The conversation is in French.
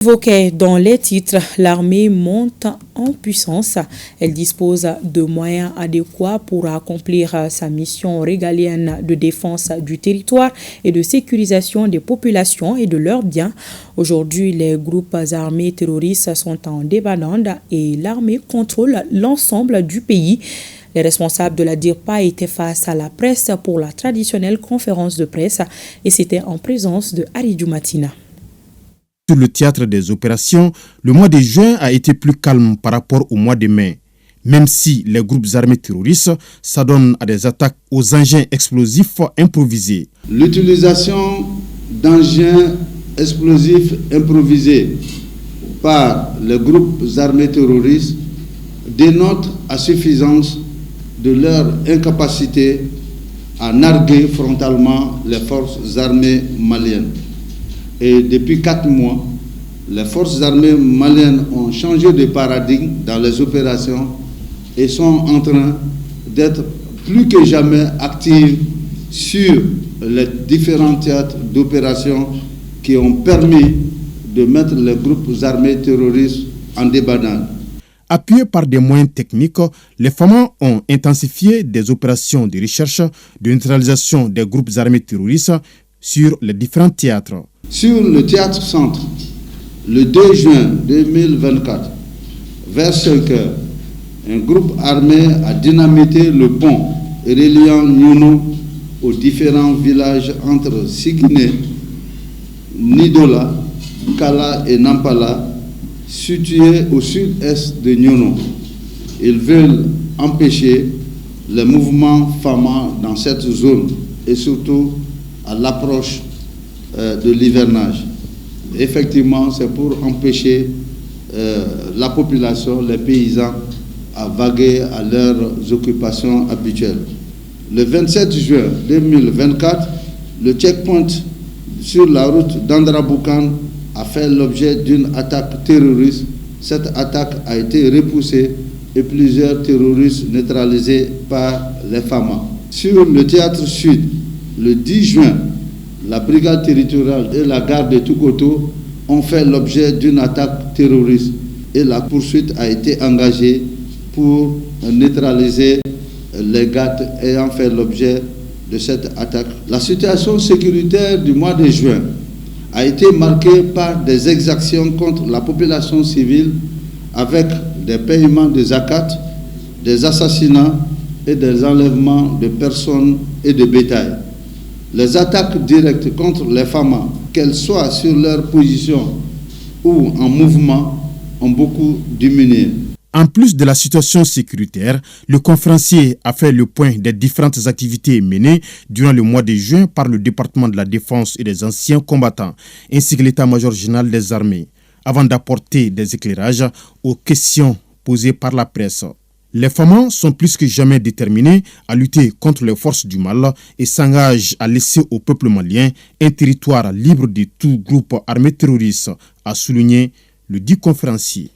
Évoqué dans les titres, l'armée monte en puissance. Elle dispose de moyens adéquats pour accomplir sa mission régalienne de défense du territoire et de sécurisation des populations et de leurs biens. Aujourd'hui, les groupes armés terroristes sont en débandade et l'armée contrôle l'ensemble du pays. Les responsables de la DIRPA étaient face à la presse pour la traditionnelle conférence de presse et c'était en présence de Aridou Matina. Sur le théâtre des opérations, le mois de juin a été plus calme par rapport au mois de mai. Même si les groupes armés terroristes s'adonnent à des attaques aux engins explosifs improvisés. L'utilisation d'engins explosifs improvisés par les groupes armés terroristes dénote à suffisance de leur incapacité à narguer frontalement les forces armées maliennes. Et depuis 4 mois, les forces armées maliennes ont changé de paradigme dans les opérations et sont en train d'être plus que jamais actives sur les différents théâtres d'opérations qui ont permis de mettre les groupes armés terroristes en débandade. Appuyés par des moyens techniques, les FAMA ont intensifié des opérations de recherche de neutralisation des groupes armés terroristes sur les différents théâtres. Sur le théâtre centre, le 2 juin 2024, vers 5 heures, un groupe armé a dynamité le pont reliant Nyono aux différents villages entre Signé, Nidola, Kala et Nampala, situés au sud-est de Nyono. Ils veulent empêcher les mouvements FAMA dans cette zone et surtout à l'approche de l'hivernage. Effectivement, c'est pour empêcher la population, les paysans, à vaguer à leurs occupations habituelles. Le 27 juin 2024, le checkpoint sur la route d'Andraboukan a fait l'objet d'une attaque terroriste. Cette attaque a été repoussée et plusieurs terroristes neutralisés par les FAMA. Sur le théâtre sud, le 10 juin, la brigade territoriale et la garde de Toukoto ont fait l'objet d'une attaque terroriste et la poursuite a été engagée pour neutraliser les GAT ayant fait l'objet de cette attaque. La situation sécuritaire du mois de juin a été marquée par des exactions contre la population civile avec des paiements de zakat, des assassinats et des enlèvements de personnes et de bétail. Les attaques directes contre les FAMA, qu'elles soient sur leur position ou en mouvement, ont beaucoup diminué. En plus de la situation sécuritaire, le conférencier a fait le point des différentes activités menées durant le mois de juin par le département de la Défense et des anciens combattants, ainsi que l'état-major général des armées, avant d'apporter des éclairages aux questions posées par la presse. Les FAMA sont plus que jamais déterminés à lutter contre les forces du mal et s'engagent à laisser au peuple malien un territoire libre de tout groupe armé terroriste, a souligné le dit conférencier.